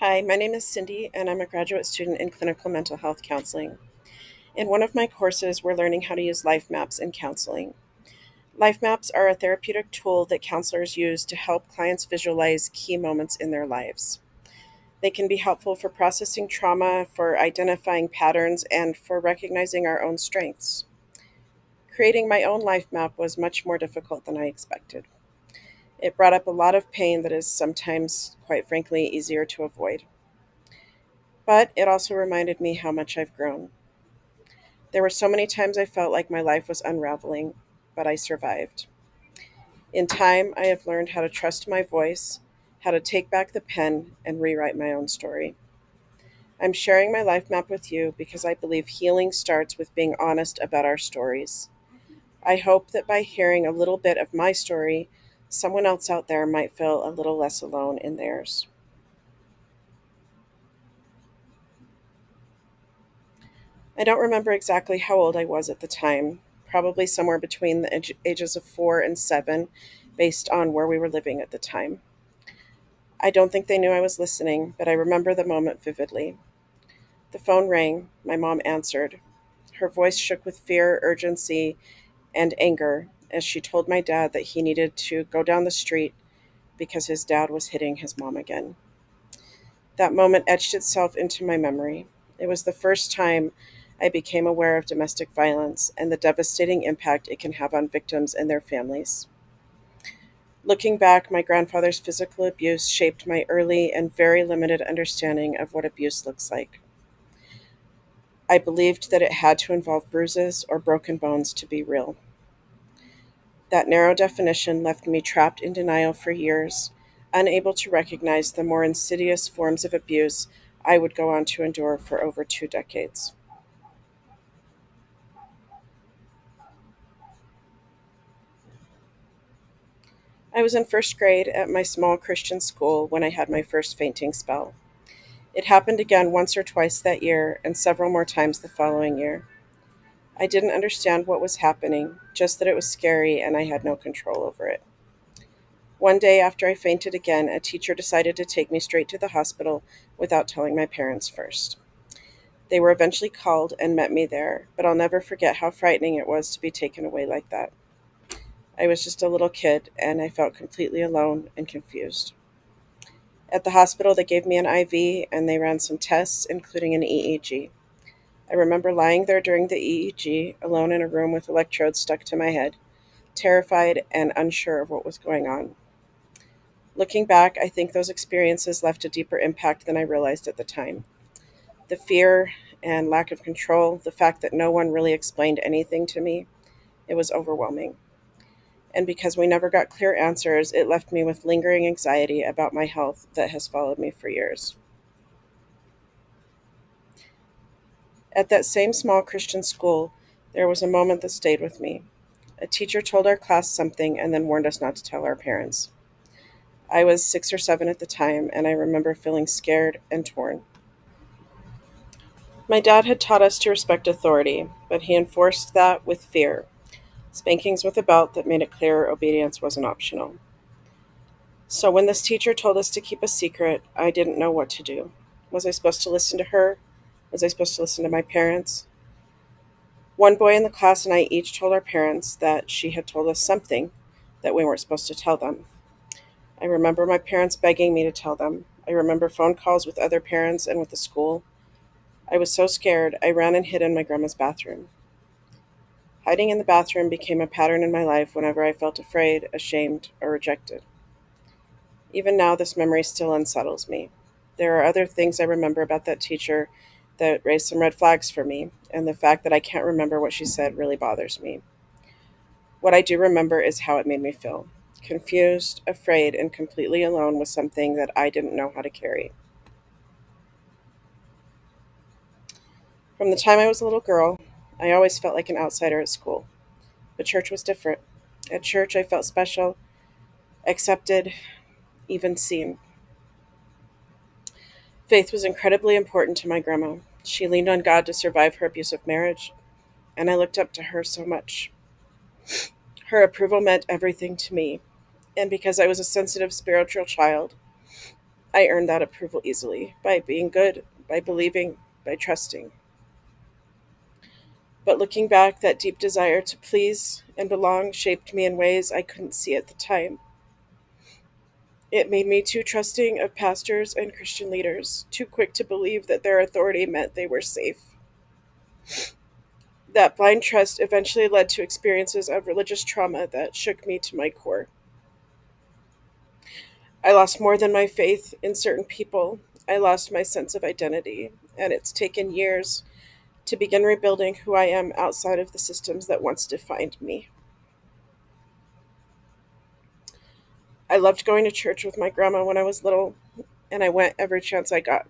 Hi, my name is Cindy, and I'm a graduate student in clinical mental health counseling. In one of my courses, we're learning how to use life maps in counseling. Life maps are a therapeutic tool that counselors use to help clients visualize key moments in their lives. They can be helpful for processing trauma, for identifying patterns, and for recognizing our own strengths. Creating my own life map was much more difficult than I expected. It brought up a lot of pain that is sometimes, quite frankly, easier to avoid. But it also reminded me how much I've grown. There were so many times I felt like my life was unraveling, but I survived. In time, I have learned how to trust my voice, how to take back the pen and rewrite my own story. I'm sharing my life map with you because I believe healing starts with being honest about our stories. I hope that by hearing a little bit of my story, someone else out there might feel a little less alone in theirs. I don't remember exactly how old I was at the time, probably somewhere between the ages of 4 and 7, based on where we were living at the time. I don't think they knew I was listening, but I remember the moment vividly. The phone rang. My mom answered. Her voice shook with fear, urgency, and anger as she told my dad that he needed to go down the street because his dad was hitting his mom again. That moment etched itself into my memory. It was the first time I became aware of domestic violence and the devastating impact it can have on victims and their families. Looking back, my grandfather's physical abuse shaped my early and very limited understanding of what abuse looks like. I believed that it had to involve bruises or broken bones to be real. That narrow definition left me trapped in denial for years, unable to recognize the more insidious forms of abuse I would go on to endure for over 2 decades. I was in first grade at my small Christian school when I had my first fainting spell. It happened again once or twice that year and several more times the following year. I didn't understand what was happening, just that it was scary and I had no control over it. One day after I fainted again, a teacher decided to take me straight to the hospital without telling my parents first. They were eventually called and met me there, but I'll never forget how frightening it was to be taken away like that. I was just a little kid and I felt completely alone and confused. At the hospital, they gave me an IV and they ran some tests, including an EEG. I remember lying there during the EEG, alone in a room with electrodes stuck to my head, terrified and unsure of what was going on. Looking back, I think those experiences left a deeper impact than I realized at the time. The fear and lack of control, the fact that no one really explained anything to me, it was overwhelming. And because we never got clear answers, it left me with lingering anxiety about my health that has followed me for years. At that same small Christian school, there was a moment that stayed with me. A teacher told our class something and then warned us not to tell our parents. I was 6 or 7 at the time, and I remember feeling scared and torn. My dad had taught us to respect authority, but he enforced that with fear, spankings with a belt that made it clear obedience wasn't optional. So when this teacher told us to keep a secret, I didn't know what to do. Was I supposed to listen to her? Was I supposed to listen to my parents? One boy in the class and I each told our parents that she had told us something that we weren't supposed to tell them. I remember my parents begging me to tell them. I remember phone calls with other parents and with the school. I was so scared, I ran and hid in my grandma's bathroom. Hiding in the bathroom became a pattern in my life whenever I felt afraid, ashamed, or rejected. Even now, this memory still unsettles me. There are other things I remember about that teacher that raised some red flags for me, and the fact that I can't remember what she said really bothers me. What I do remember is how it made me feel confused, afraid, and completely alone with something that I didn't know how to carry. From the time I was a little girl, I always felt like an outsider at school, but church was different. At church, I felt special, accepted, even seen. Faith was incredibly important to my grandma. She leaned on God to survive her abusive marriage, and I looked up to her so much. Her approval meant everything to me, and because I was a sensitive spiritual child, I earned that approval easily by being good, by believing, by trusting. But looking back, that deep desire to please and belong shaped me in ways I couldn't see at the time. It made me too trusting of pastors and Christian leaders, too quick to believe that their authority meant they were safe. That blind trust eventually led to experiences of religious trauma that shook me to my core. I lost more than my faith in certain people. I lost my sense of identity, and it's taken years to begin rebuilding who I am outside of the systems that once defined me. I loved going to church with my grandma when I was little, and I went every chance I got.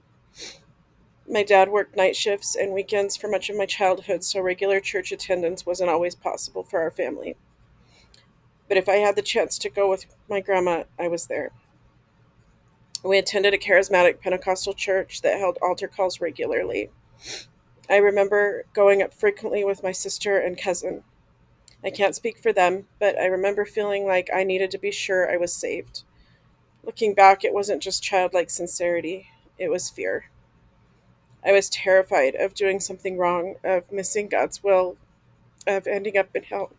My dad worked night shifts and weekends for much of my childhood, so regular church attendance wasn't always possible for our family. But if I had the chance to go with my grandma, I was there. We attended a charismatic Pentecostal church that held altar calls regularly. I remember going up frequently with my sister and cousin. I can't speak for them, but I remember feeling like I needed to be sure I was saved. Looking back, it wasn't just childlike sincerity, it was fear. I was terrified of doing something wrong, of missing God's will, of ending up in hell.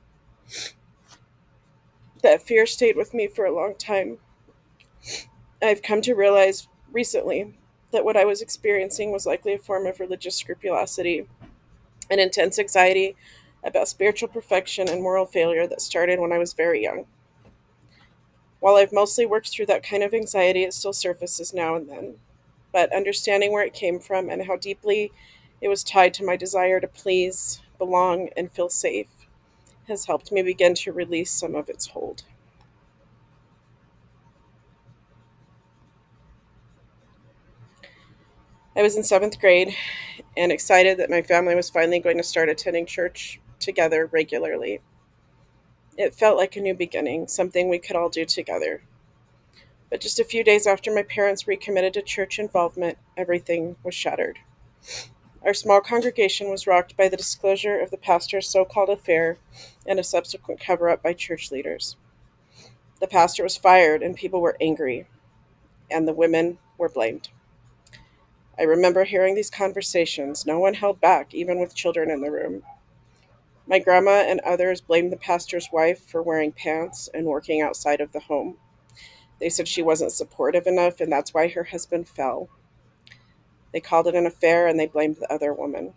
That fear stayed with me for a long time. I've come to realize recently that what I was experiencing was likely a form of religious scrupulosity, an intense anxiety about spiritual perfection and moral failure that started when I was very young. While I've mostly worked through that kind of anxiety, it still surfaces now and then. But understanding where it came from and how deeply it was tied to my desire to please, belong, and feel safe has helped me begin to release some of its hold. I was in seventh grade and excited that my family was finally going to start attending church together regularly. It felt like a new beginning, something we could all do together. But just a few days after my parents recommitted to church involvement, everything was shattered. Our small congregation was rocked by the disclosure of the pastor's so called affair and a subsequent cover up by church leaders. The pastor was fired, and people were angry, and the women were blamed. I remember hearing these conversations. No one held back, even with children in the room. My grandma and others blamed the pastor's wife for wearing pants and working outside of the home. They said she wasn't supportive enough, and that's why her husband fell. They called it an affair, and they blamed the other woman.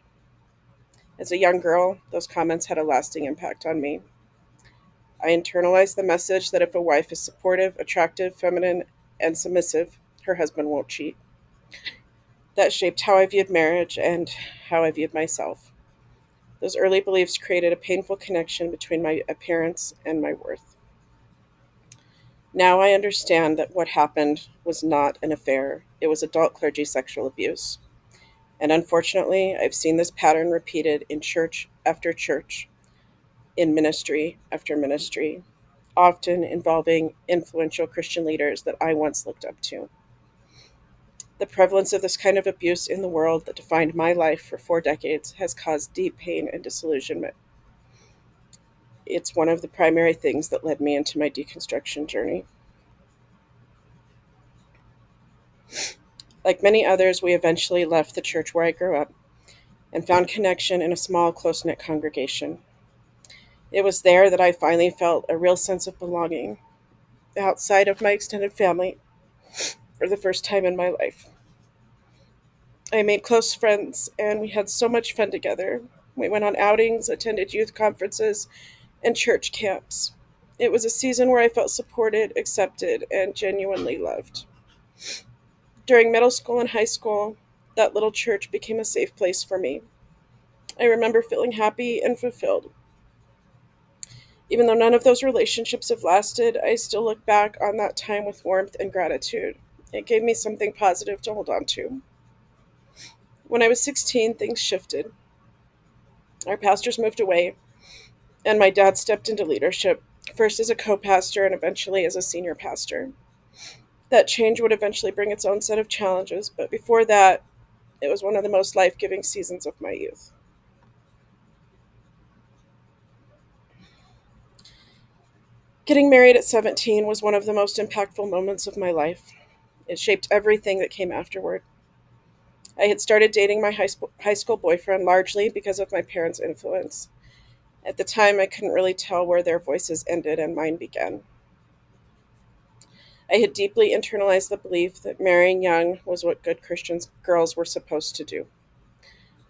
As a young girl, those comments had a lasting impact on me. I internalized the message that if a wife is supportive, attractive, feminine, and submissive, her husband won't cheat. That shaped how I viewed marriage and how I viewed myself. Those early beliefs created a painful connection between my appearance and my worth. Now I understand that what happened was not an affair, it was adult clergy sexual abuse. And unfortunately, I've seen this pattern repeated in church after church, in ministry after ministry, often involving influential Christian leaders that I once looked up to. The prevalence of this kind of abuse in the world that defined my life for 4 decades has caused deep pain and disillusionment. It's one of the primary things that led me into my deconstruction journey. Like many others, we eventually left the church where I grew up and found connection in a small, close knit congregation. It was there that I finally felt a real sense of belonging outside of my extended family for the first time in my life. I made close friends and we had so much fun together. We went on outings, attended youth conferences, and church camps. It was a season where I felt supported, accepted, and genuinely loved. During middle school and high school, that little church became a safe place for me. I remember feeling happy and fulfilled. Even though none of those relationships have lasted, I still look back on that time with warmth and gratitude. It gave me something positive to hold on to. When I was 16, things shifted. Our pastors moved away, and my dad stepped into leadership, first as a co pastor and eventually as a senior pastor. That change would eventually bring its own set of challenges, but before that, it was one of the most life giving seasons of my youth. Getting married at 17 was one of the most impactful moments of my life. It shaped everything that came afterward. I had started dating my high school boyfriend largely because of my parents' influence. At the time, I couldn't really tell where their voices ended and mine began. I had deeply internalized the belief that marrying young was what good Christian girls were supposed to do.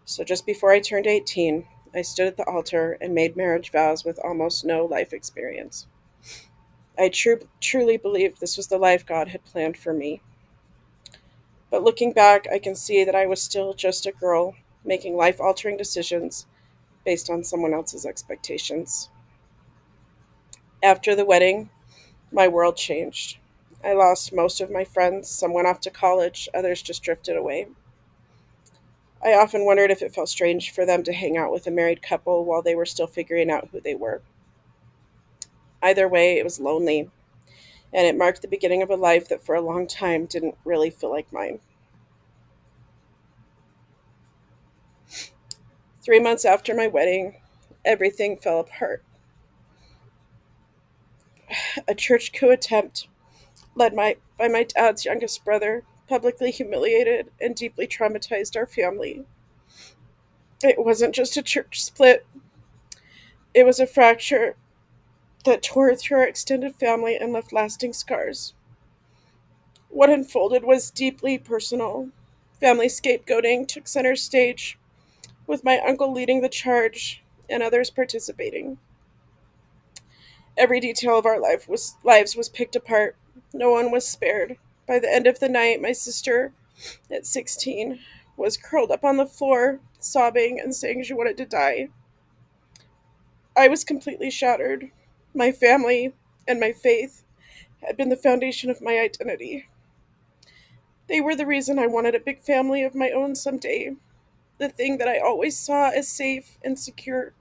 So just before I turned 18, I stood at the altar and made marriage vows with almost no life experience. I truly believed this was the life God had planned for me. But looking back, I can see that I was still just a girl making life altering decisions based on someone else's expectations. After the wedding, my world changed. I lost most of my friends. Some went off to college, others just drifted away. I often wondered if it felt strange for them to hang out with a married couple while they were still figuring out who they were. Either way, it was lonely, and it marked the beginning of a life that for a long time didn't really feel like mine. 3 months after my wedding, everything fell apart. A church coup attempt, by my dad's youngest brother, publicly humiliated and deeply traumatized our family. It wasn't just a church split, it was a fracture that tore through our extended family and left lasting scars. What unfolded was deeply personal. Family scapegoating took center stage, with my uncle leading the charge and others participating. Every detail of our lives was picked apart. No one was spared. By the end of the night, my sister, at 16, was curled up on the floor, sobbing and saying she wanted to die. I was completely shattered. My family and my faith had been the foundation of my identity. They were the reason I wanted a big family of my own someday, the thing that I always saw as safe and secure.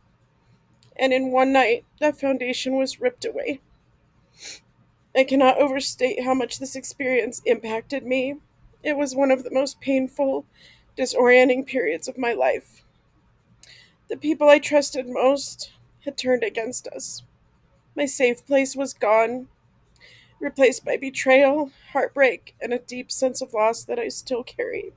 And in one night, that foundation was ripped away. I cannot overstate how much this experience impacted me. It was one of the most painful, disorienting periods of my life. The people I trusted most had turned against us. My safe place was gone, replaced by betrayal, heartbreak, and a deep sense of loss that I still carry.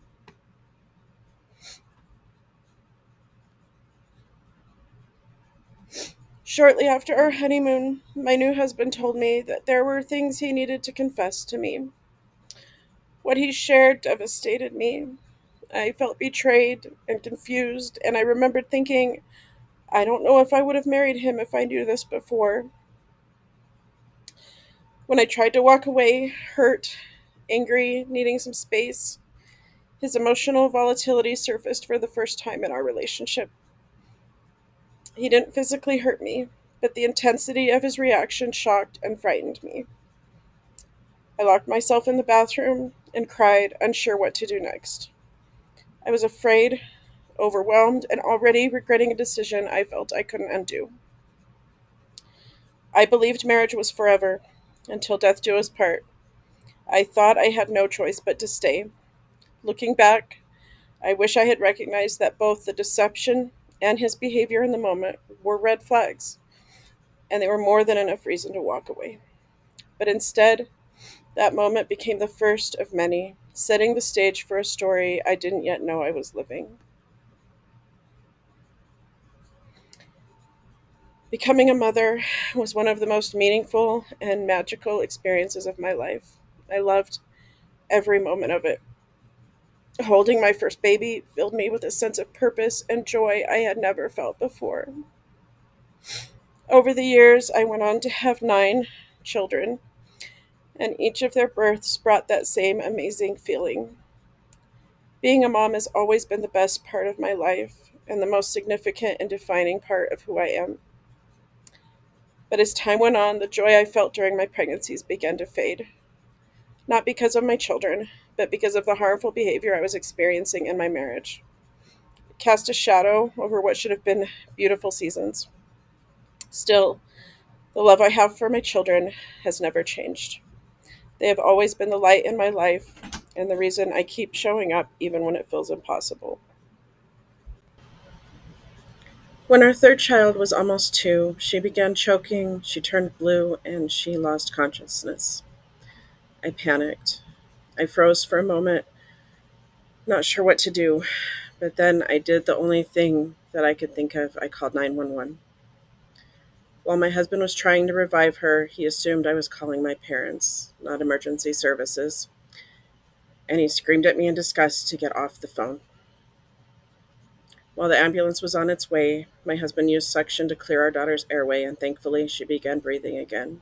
Shortly after our honeymoon, my new husband told me that there were things he needed to confess to me. What he shared devastated me. I felt betrayed and confused, and I remembered thinking, I don't know if I would have married him if I knew this before. When I tried to walk away, hurt, angry, needing some space, his emotional volatility surfaced for the first time in our relationship. He didn't physically hurt me, but the intensity of his reaction shocked and frightened me. I locked myself in the bathroom and cried, unsure what to do next. I was afraid, overwhelmed, and already regretting a decision I felt I couldn't undo. I believed marriage was forever, until death do us part. I thought I had no choice but to stay. Looking back, I wish I had recognized that both the deception and his behavior in the moment were red flags, and they were more than enough reason to walk away. But instead, that moment became the first of many, setting the stage for a story I didn't yet know I was living. Becoming a mother was one of the most meaningful and magical experiences of my life. I loved every moment of it. Holding my first baby filled me with a sense of purpose and joy I had never felt before. Over the years, I went on to have 9 children, and each of their births brought that same amazing feeling. Being a mom has always been the best part of my life and the most significant and defining part of who I am. But as time went on, the joy I felt during my pregnancies began to fade. Not because of my children, but because of the harmful behavior I was experiencing in my marriage. It cast a shadow over what should have been beautiful seasons. Still, the love I have for my children has never changed. They have always been the light in my life and the reason I keep showing up even when it feels impossible. When our third child was almost 2, she began choking, she turned blue, and she lost consciousness. I panicked. I froze for a moment, not sure what to do, but then I did the only thing that I could think of. I called 911. While my husband was trying to revive her, he assumed I was calling my parents, not emergency services, and he screamed at me in disgust to get off the phone. While the ambulance was on its way, my husband used suction to clear our daughter's airway, and thankfully she began breathing again.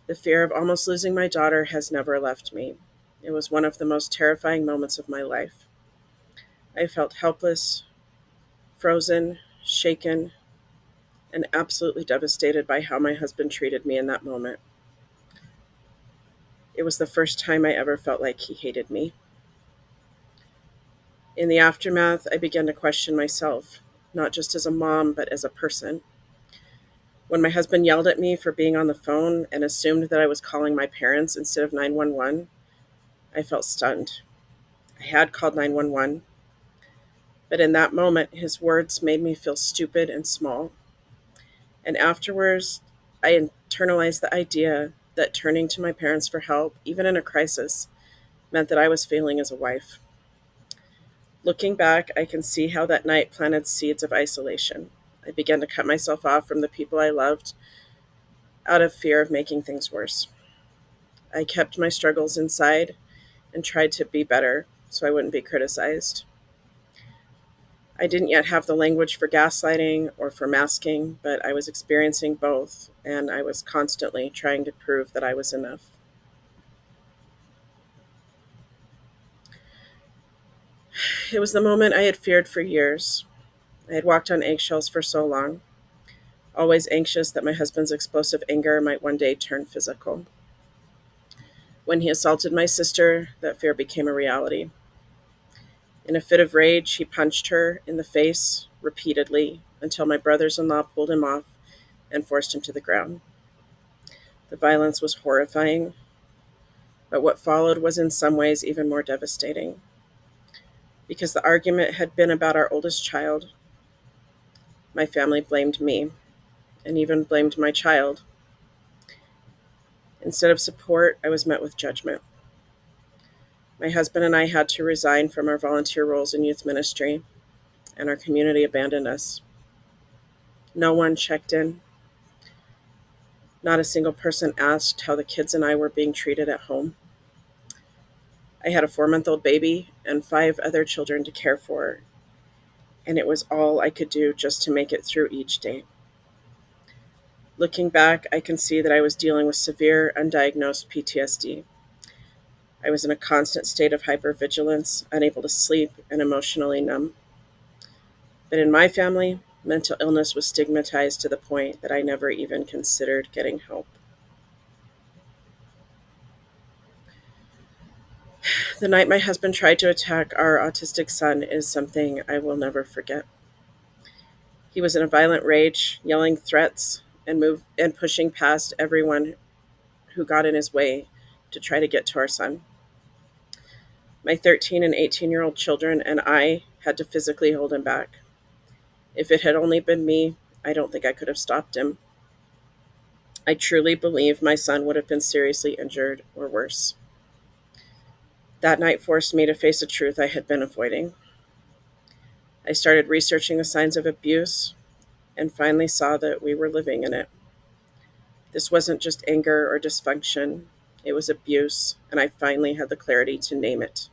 The fear of almost losing my daughter has never left me. It was one of the most terrifying moments of my life. I felt helpless, frozen, shaken, and absolutely devastated by how my husband treated me in that moment. It was the first time I ever felt like he hated me. In the aftermath, I began to question myself, not just as a mom, but as a person. When my husband yelled at me for being on the phone and assumed that I was calling my parents instead of 911, I felt stunned. I had called 911, but in that moment, his words made me feel stupid and small. And afterwards, I internalized the idea that turning to my parents for help, even in a crisis, meant that I was failing as a wife. Looking back, I can see how that night planted seeds of isolation. I began to cut myself off from the people I loved out of fear of making things worse. I kept my struggles inside and tried to be better so I wouldn't be criticized. I didn't yet have the language for gaslighting or for masking, but I was experiencing both, and I was constantly trying to prove that I was enough. It was the moment I had feared for years. I had walked on eggshells for so long, always anxious that my husband's explosive anger might one day turn physical. When he assaulted my sister, that fear became a reality. In a fit of rage, he punched her in the face repeatedly until my brothers in law pulled him off and forced him to the ground. The violence was horrifying, but what followed was in some ways even more devastating. Because the argument had been about our oldest child, my family blamed me and even blamed my child. Instead of support, I was met with judgment. My husband and I had to resign from our volunteer roles in youth ministry, and our community abandoned us. No one checked in. Not a single person asked how the kids and I were being treated at home. I had a 4-month-old baby and 5 other children to care for, and it was all I could do just to make it through each day. Looking back, I can see that I was dealing with severe, undiagnosed PTSD. I was in a constant state of hypervigilance, unable to sleep, and emotionally numb. But in my family, mental illness was stigmatized to the point that I never even considered getting help. The night my husband tried to attack our autistic son is something I will never forget. He was in a violent rage, yelling threats and pushing past everyone who got in his way to try to get to our son. My 13 and 18-year-old children and I had to physically hold him back. If it had only been me, I don't think I could have stopped him. I truly believe my son would have been seriously injured or worse. That night forced me to face a truth I had been avoiding. I started researching the signs of abuse and finally saw that we were living in it. This wasn't just anger or dysfunction, it was abuse, and I finally had the clarity to name it.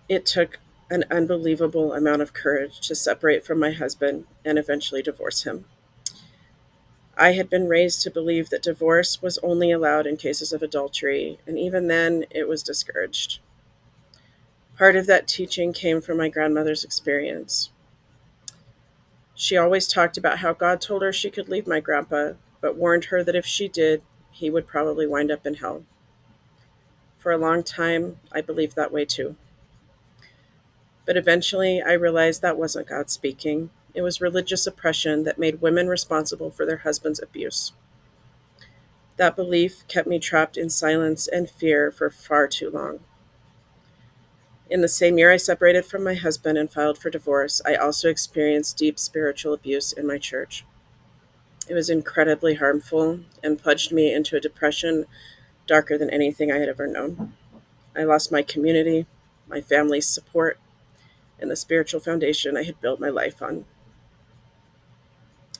It took an unbelievable amount of courage to separate from my husband and eventually divorce him. I had been raised to believe that divorce was only allowed in cases of adultery, and even then, it was discouraged. Part of that teaching came from my grandmother's experience. She always talked about how God told her she could leave my grandpa, but warned her that if she did, he would probably wind up in hell. For a long time, I believed that way too. But eventually, I realized that wasn't God speaking. It was religious oppression that made women responsible for their husband's abuse. That belief kept me trapped in silence and fear for far too long. In the same year I separated from my husband and filed for divorce, I also experienced deep spiritual abuse in my church. It was incredibly harmful and plunged me into a depression darker than anything I had ever known. I lost my community, my family's support, and the spiritual foundation I had built my life on.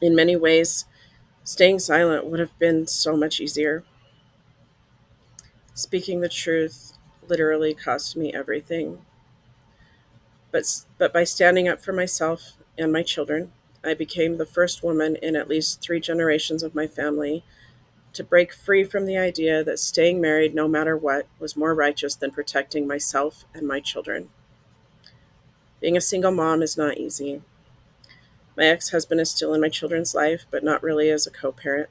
In many ways, staying silent would have been so much easier. Speaking the truth literally cost me everything. But by standing up for myself and my children, I became the first woman in at least three generations of my family to break free from the idea that staying married no matter what was more righteous than protecting myself and my children. Being a single mom is not easy. My ex husband is still in my children's life, but not really as a co parent.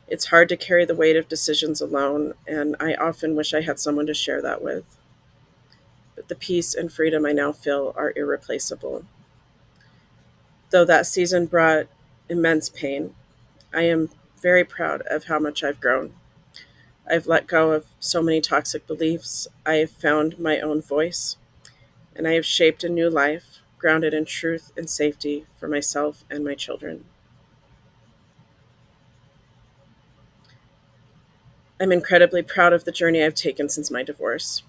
It's hard to carry the weight of decisions alone, and I often wish I had someone to share that with. But the peace and freedom I now feel are irreplaceable. Though that season brought immense pain, I am very proud of how much I've grown. I've let go of so many toxic beliefs. I have found my own voice, and I have shaped a new life grounded in truth and safety for myself and my children. I'm incredibly proud of the journey I've taken since my divorce.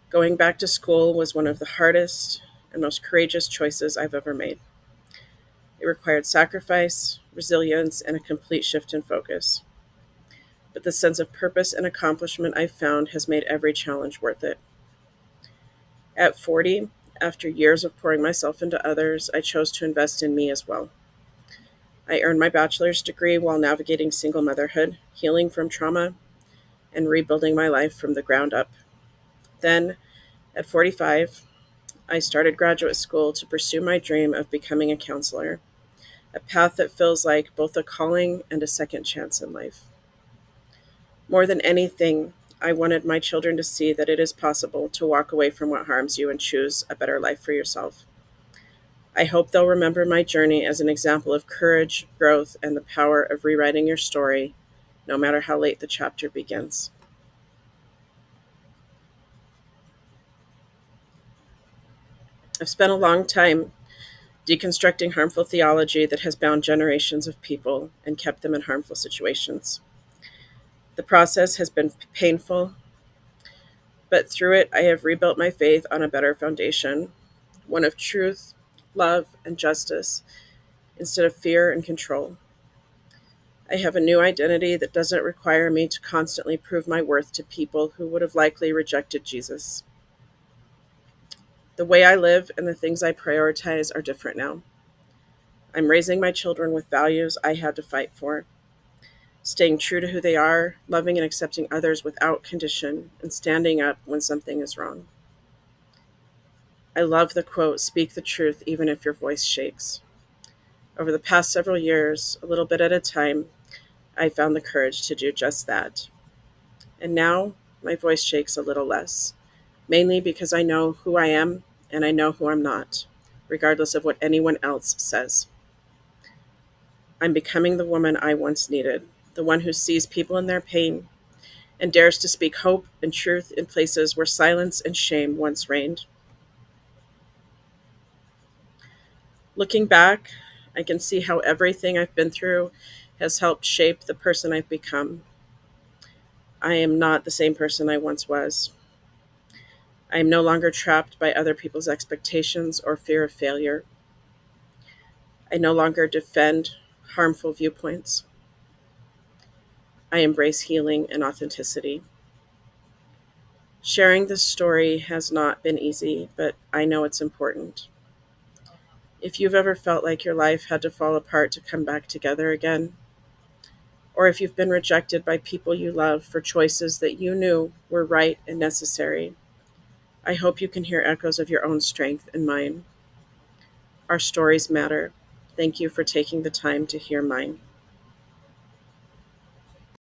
Going back to school was one of the hardest and most courageous choices I've ever made. It required sacrifice, resilience, and a complete shift in focus. But the sense of purpose and accomplishment I've found has made every challenge worth it. At 40, after years of pouring myself into others, I chose to invest in me as well. I earned my bachelor's degree while navigating single motherhood, healing from trauma, and rebuilding my life from the ground up. Then, at 45, I started graduate school to pursue my dream of becoming a counselor, a path that feels like both a calling and a second chance in life. More than anything, I wanted my children to see that it is possible to walk away from what harms you and choose a better life for yourself. I hope they'll remember my journey as an example of courage, growth, and the power of rewriting your story, no matter how late the chapter begins. I've spent a long time deconstructing harmful theology that has bound generations of people and kept them in harmful situations. The process has been painful, but through it, I have rebuilt my faith on a better foundation, one of truth, love, and justice, instead of fear and control. I have a new identity that doesn't require me to constantly prove my worth to people who would have likely rejected Jesus. The way I live and the things I prioritize are different now. I'm raising my children with values I had to fight for, staying true to who they are, loving and accepting others without condition, and standing up when something is wrong. I love the quote, "Speak the truth even if your voice shakes." Over the past several years, a little bit at a time, I found the courage to do just that. And now my voice shakes a little less, mainly because I know who I am and I know who I'm not, regardless of what anyone else says. I'm becoming the woman I once needed, the one who sees people in their pain and dares to speak hope and truth in places where silence and shame once reigned. Looking back, I can see how everything I've been through has helped shape the person I've become. I am not the same person I once was. I am no longer trapped by other people's expectations or fear of failure. I no longer defend harmful viewpoints. I embrace healing and authenticity. Sharing this story has not been easy, but I know it's important. If you've ever felt like your life had to fall apart to come back together again, or if you've been rejected by people you love for choices that you knew were right and necessary, I hope you can hear echoes of your own strength and mine. Our stories matter. Thank you for taking the time to hear mine.